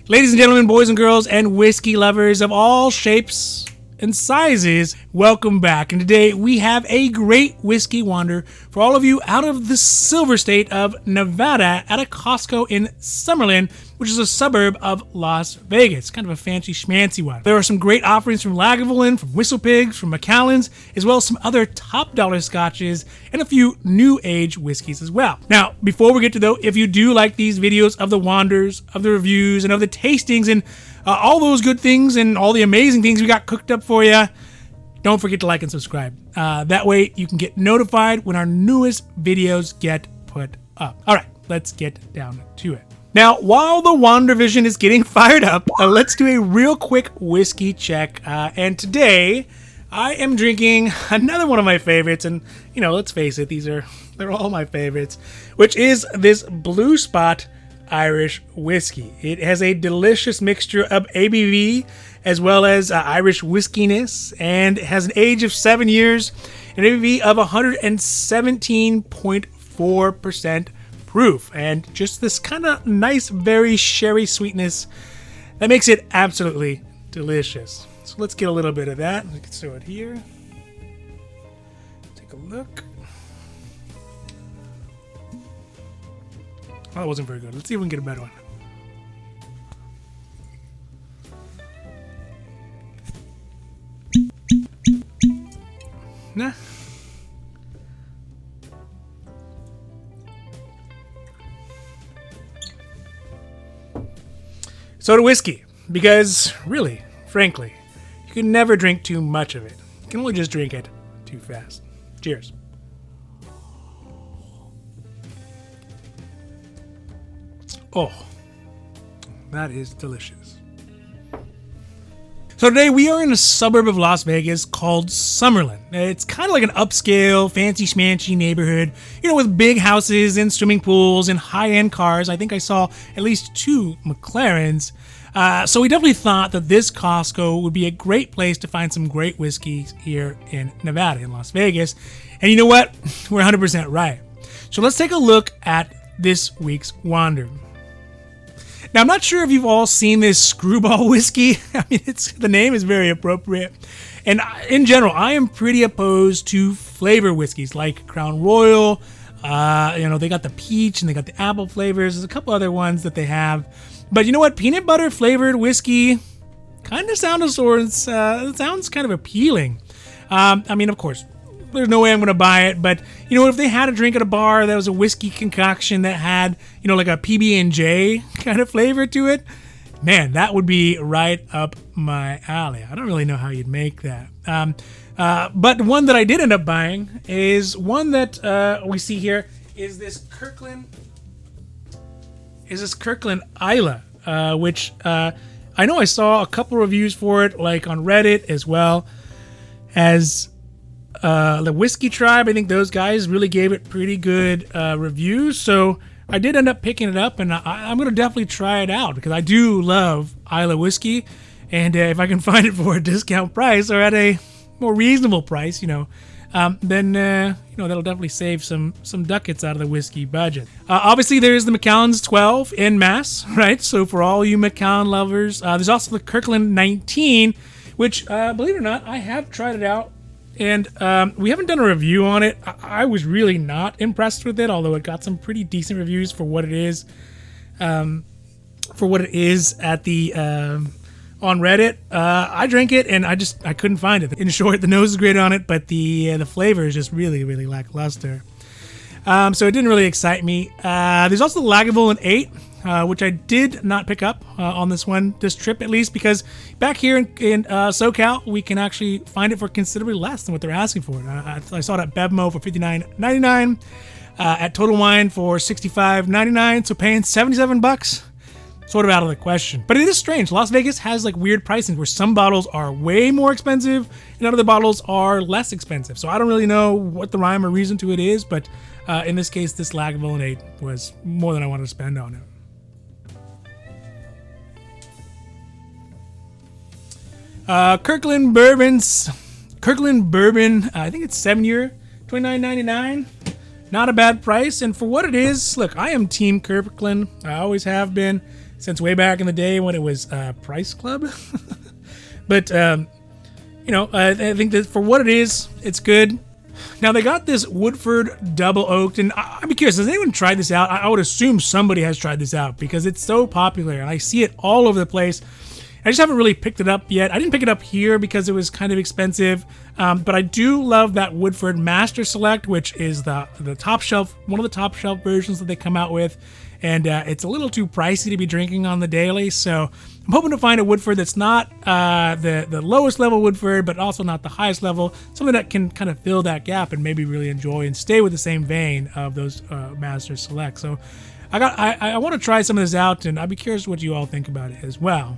Ladies and gentlemen, boys and girls, and whiskey lovers of all shapes and sizes, welcome back. And today we have a great whiskey wander for all of you out of the silver state of Nevada at a Costco in Summerlin, which is a suburb of Las Vegas. Kind of a fancy schmancy one. There are some great offerings from Lagavulin, from WhistlePig, from Macallans, as well as some other top dollar scotches and a few new age whiskeys as well. Now, before we get to though, if you do like these videos of the wanders, of the reviews, and of the tastings, and all those good things and all the amazing things we got cooked up for you, don't forget to like and subscribe. That way you can get notified when our newest videos get put up. All right, let's get down to it. Now, while the Wander Vision is getting fired up, let's do a real quick whiskey check. And today, I am drinking another one of my favorites. And, you know, let's face it, they're all my favorites, which is this Blue Spot Irish whiskey. It has a delicious mixture of ABV as well as Irish whiskiness, and it has an age of 7 years, an ABV of 117.4% proof, and just this kind of nice, very sherry sweetness that makes it absolutely delicious. So let's get a little bit of that. We can throw it here. Take a look. Oh, that wasn't very good. Let's see if we can get a better one. Nah. So to whiskey, because really, frankly, you can never drink too much of it. You can only just drink it too fast. Cheers. Oh, that is delicious. So today we are in a suburb of Las Vegas called Summerlin. It's kind of like an upscale, fancy schmancy neighborhood, you know, with big houses and swimming pools and high-end cars. I think I saw at least 2 Macallans. So we definitely thought that this Costco would be a great place to find some great whiskeys here in Nevada, in Las Vegas. And you know what? We're 100% right. So let's take a look at this week's wander. Now, I'm not sure if you've all seen this Screwball whiskey. I mean, the name is very appropriate. And in general, I am pretty opposed to flavor whiskeys like Crown Royal. You know, they got the peach and they got the apple flavors. There's a couple other ones that they have. But you know what? Peanut butter flavored whiskey kind of sounds kind of appealing. I mean, of course, there's no way I'm going to buy it, but you know, if they had a drink at a bar that was a whiskey concoction that had, you know, like a PB&J kind of flavor to it, man, that would be right up my alley. I don't really know how you'd make that. But one that I did end up buying is one that we see here is this Kirkland Isla, which I know I saw a couple reviews for it, like on Reddit as well as the Whiskey Tribe. I think those guys really gave it pretty good reviews, so I did end up picking it up, and I'm going to definitely try it out because I do love Isla whiskey, and if I can find it for a discount price or at a more reasonable price, you know, then you know, that'll definitely save some ducats out of the whiskey budget. Obviously, there's the Macallan's 12 en masse, right? So for all you Macallan lovers, there's also the Kirkland 19, which, believe it or not, I have tried it out. And we haven't done a review on it. I was really not impressed with it, although it got some pretty decent reviews for what it is. At the on Reddit. I drank it and I couldn't find it. In short, the nose is great on it, but the flavor is just really, really lackluster. So it didn't really excite me. There's also the Lagavulin 8. Which I did not pick up on this trip at least, because back here in SoCal, we can actually find it for considerably less than what they're asking for. I saw it at Bevmo for $59.99, at Total Wine for $65.99, so paying $77, sort of out of the question. But it is strange. Las Vegas has like weird pricing where some bottles are way more expensive and other bottles are less expensive. So I don't really know what the rhyme or reason to it is, but in this case, this Lagavulin 8 was more than I wanted to spend on it. Kirkland Bourbon, I think it's 7-year, $29.99. Not a bad price, and for what it is, look, I am Team Kirkland. I always have been. since way back in the day when it was Price Club. But, I think that for what it is, it's good. Now, they got this Woodford Double Oaked, and I'd be curious, has anyone tried this out? I would assume somebody has tried this out because it's so popular, and I see it all over the place. I just haven't really picked it up yet. I didn't pick it up here because it was kind of expensive, but I do love that Woodford Master Select, which is the top shelf, one of the top shelf versions that they come out with, and it's a little too pricey to be drinking on the daily, so I'm hoping to find a Woodford that's not the lowest level Woodford, but also not the highest level, something that can kind of fill that gap and maybe really enjoy and stay with the same vein of those Master Select. So I want to try some of this out, and I'd be curious what you all think about it as well.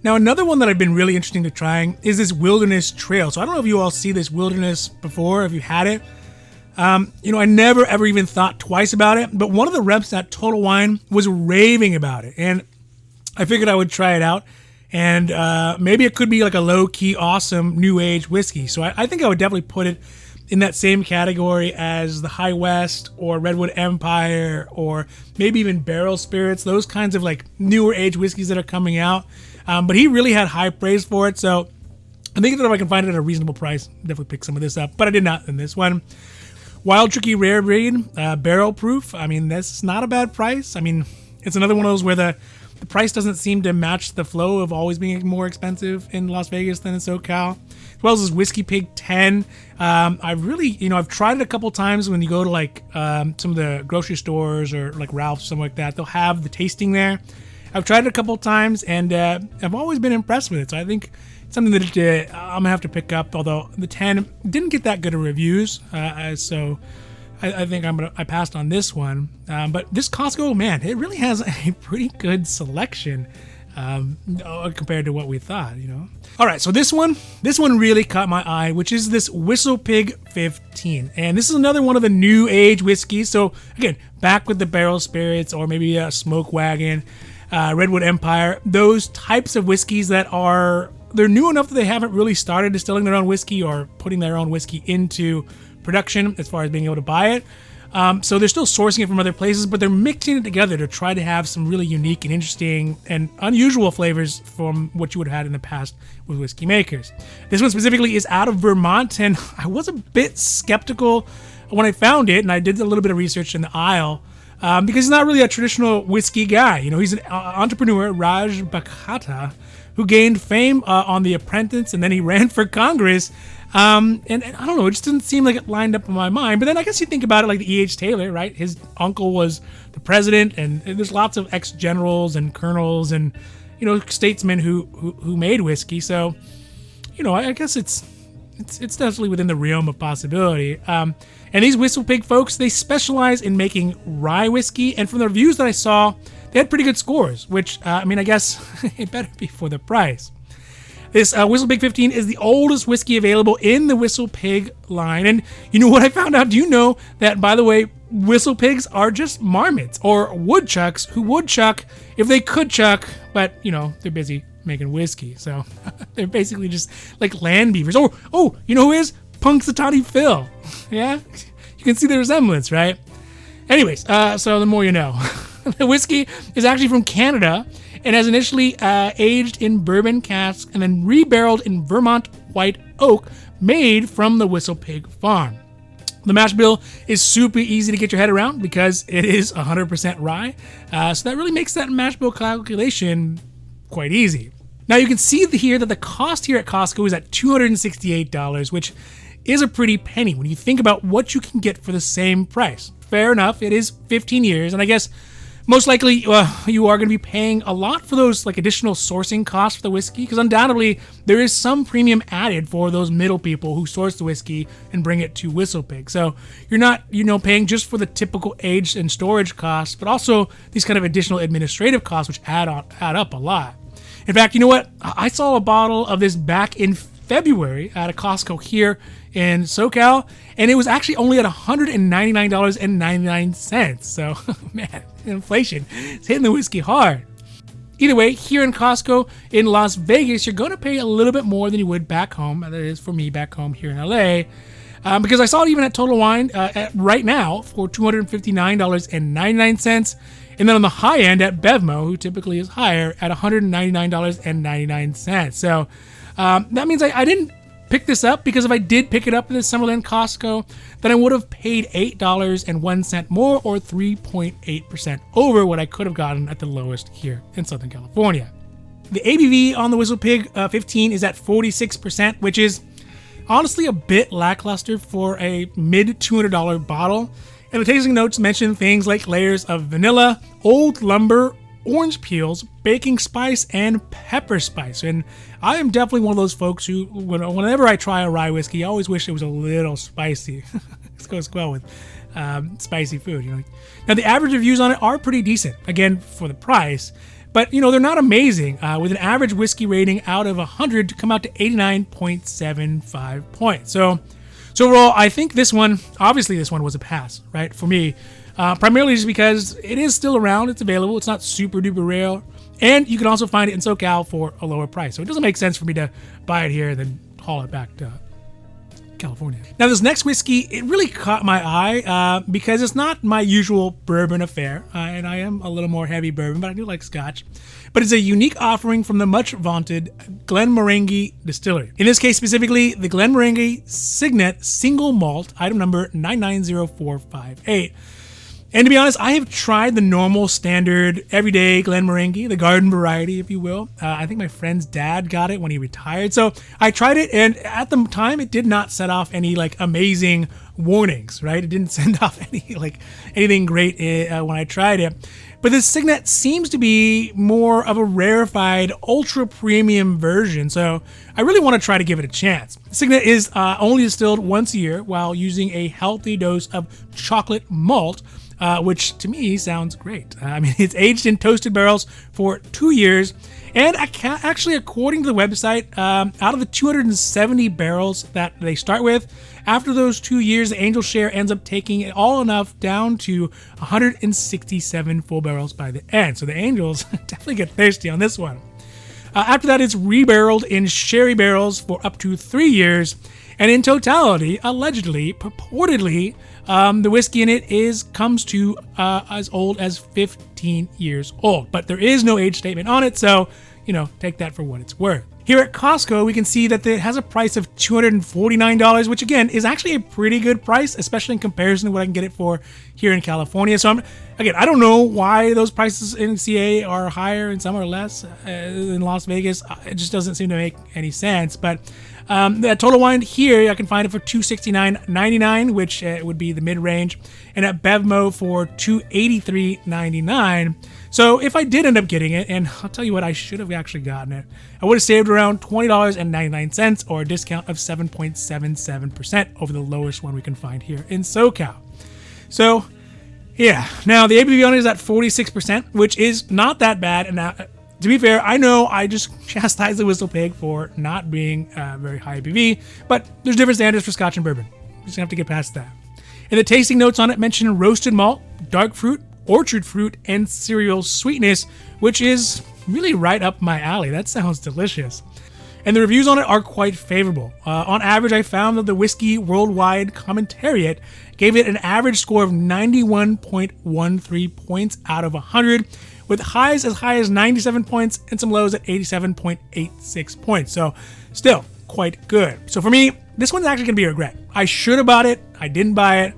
Now, another one that I've been really interested to trying is this Wilderness Trail. So I don't know if you all see this Wilderness before, if you had it. I never ever even thought twice about it, but one of the reps at Total Wine was raving about it, and I figured I would try it out, and maybe it could be like a low-key, awesome new age whiskey. So I think I would definitely put it in that same category as the High West or Redwood Empire or maybe even Barrel Spirits, those kinds of like newer age whiskeys that are coming out. But he really had high praise for it, so I think that if I can find it at a reasonable price, definitely pick some of this up. But I did not in this one. Wild Turkey Rare Breed, barrel proof. I mean, that's not a bad price. I mean, it's another one of those where the price doesn't seem to match the flow of always being more expensive in Las Vegas than in SoCal. As well as this Whiskey Pig 10. I've tried it a couple times when you go to like some of the grocery stores or like Ralph's, something like that. They'll have the tasting there. I've tried it a couple things and I've always been impressed with it. So I think it's something that I'm gonna have to pick up. Although the 10 didn't get that good of reviews, so I think I passed on this one. But this Costco, man, it really has a pretty good selection compared to what we thought. All right, so this one really caught my eye, which is this WhistlePig 15, and this is another one of the new age whiskeys. So again, back with the barrel spirits or maybe a Smoke Wagon. Redwood Empire, those types of whiskeys they're new enough that they haven't really started distilling their own whiskey or putting their own whiskey into production as far as being able to buy it. So they're still sourcing it from other places, but they're mixing it together to try to have some really unique and interesting and unusual flavors from what you would have had in the past with whiskey makers. This one specifically is out of Vermont, and I was a bit skeptical when I found it, and I did a little bit of research in the aisle. Because he's not really a traditional whiskey guy. He's an entrepreneur, Raj Bakata, who gained fame on The Apprentice, and then he ran for Congress. And I don't know, it just didn't seem like it lined up in my mind. But then I guess you think about it like the E.H. Taylor, right? His uncle was the president, and there's lots of ex-generals and colonels and, statesmen who made whiskey. So, I guess it's definitely within the realm of possibility. And these WhistlePig folks, they specialize in making rye whiskey, and from the reviews that I saw, they had pretty good scores, which, I guess it better be for the price. This WhistlePig 15 is the oldest whiskey available in the WhistlePig line, and you know what I found out? Do you know that, by the way, WhistlePigs are just marmots, or woodchucks, who would chuck if they could chuck, but, they're busy making whiskey, so they're basically just like land beavers. Oh, you know who is? Punxsutawney Phil. Yeah? You can see the resemblance, right? Anyways, so the more you know. The whiskey is actually from Canada and has initially aged in bourbon casks and then rebarreled in Vermont white oak made from the WhistlePig farm. The mash bill is super easy to get your head around because it is 100% rye, so that really makes that mash bill calculation quite easy. Now you can see here that the cost here at Costco is at $268, which is a pretty penny when you think about what you can get for the same price. Fair enough, it is 15 years, and I guess most likely you are going to be paying a lot for those like additional sourcing costs for the whiskey, because undoubtedly there is some premium added for those middle people who source the whiskey and bring it to WhistlePig. So you're not, paying just for the typical age and storage costs, but also these kind of additional administrative costs which add up a lot. In fact, you know what? I saw a bottle of this back in February at a Costco here in SoCal, and it was actually only at $199.99. So, man, inflation is hitting the whiskey hard. Either way, here in Costco in Las Vegas, you're going to pay a little bit more than you would back home. That is for me back home here in LA. Because I saw it even at Total Wine right now for $259.99. And then on the high end at Bevmo, who typically is higher, at $199.99. So that means I didn't pick this up, because if I did pick it up at the Summerlin Costco, then I would have paid $8.01 more, or 3.8% over what I could have gotten at the lowest here in Southern California. The ABV on the WhistlePig 15 is at 46%, which is honestly a bit lackluster for a mid $200 bottle. And the tasting notes mention things like layers of vanilla, old lumber, orange peels, baking spice, and pepper spice. And I am definitely one of those folks who, whenever I try a rye whiskey, I always wish it was a little spicy. This goes well with spicy food. Now, the average reviews on it are pretty decent, again, for the price. But, they're not amazing, with an average whiskey rating out of 100 to come out to 89.75 points. So overall, I think this one was a pass, right, for me. Primarily just because it is still around, it's available, it's not super duper rare, and you can also find it in SoCal for a lower price. So it doesn't make sense for me to buy it here and then haul it back to California. Now, this next whiskey, it really caught my eye because it's not my usual bourbon affair, and I am a little more heavy bourbon, but I do like Scotch. But it's a unique offering from the much vaunted Glenmorangie Distillery. In this case specifically, the Glenmorangie Signet Single Malt, item number 990458. And to be honest, I have tried the normal, standard, everyday Glenmorangie, the garden variety, if you will. I think my friend's dad got it when he retired. So I tried it, and at the time, it did not set off any amazing warnings, right? It didn't send off anything great when I tried it. But this Signet seems to be more of a rarefied, ultra premium version. So I really want to try to give it a chance. Signet is only distilled once a year while using a healthy dose of chocolate malt, which to me sounds great. It's aged in toasted barrels for 2 years, and actually, according to the website, out of the 270 barrels that they start with, after those 2 years, the Angel share ends up taking it all enough down to 167 full barrels by the end. So the Angels definitely get thirsty on this one. After that, it's rebarreled in sherry barrels for up to 3 years. And in totality, allegedly, purportedly, the whiskey in it comes to as old as 15 years old. But there is no age statement on it, so, take that for what it's worth. Here at Costco, we can see that it has a price of $249, which again is actually a pretty good price, especially in comparison to what I can get it for here in California. So I don't know why those prices in CA are higher and some are less in Las Vegas. It just doesn't seem to make any sense. But the Total Wine here, I can find it for $269.99, which would be the mid-range, and at Bevmo for $283.99. So if I did end up getting it, and I'll tell you what, I should have actually gotten it, I would have saved around $20.99, or a discount of 7.77% over the lowest one we can find here in SoCal. So yeah, now the ABV on it is at 46%, which is not that bad. And to be fair, I know I just chastised the WhistlePig for not being very high ABV, but there's different standards for Scotch and bourbon. You just have to get past that. And the tasting notes on it mention roasted malt, dark fruit, orchard fruit, and cereal sweetness, which is really right up my alley. That sounds delicious. And the reviews on it are quite favorable. On average, I found that the Whiskey Worldwide Commentariat gave it an average score of 91.13 points out of 100, with highs as high as 97 points and some lows at 87.86 points. So still quite good. So for me, this one's actually going to be a regret. I should have bought it. I didn't buy it.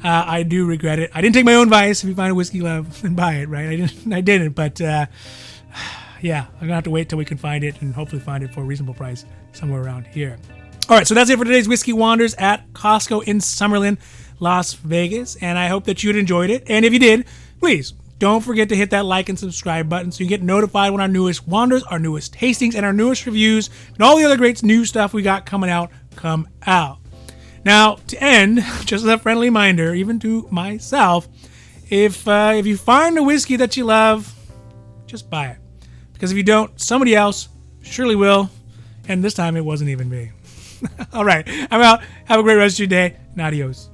I do regret it. I didn't take my own advice. If you find a whiskey you love, then buy it, right? I didn't, but yeah, I'm gonna have to wait till we can find it and hopefully find it for a reasonable price somewhere around here. All right, so that's it for today's Whiskey Wanders at Costco in Summerlin, Las Vegas, and I hope that you enjoyed it. And if you did, please don't forget to hit that like and subscribe button so you get notified when our newest wanders, our newest tastings, and our newest reviews, and all the other great new stuff we got coming out come out. Now, to end, just as a friendly reminder, even to myself, if you find a whiskey that you love, just buy it. Because if you don't, somebody else surely will. And this time it wasn't even me. All right, I'm out. Have a great rest of your day. And adios.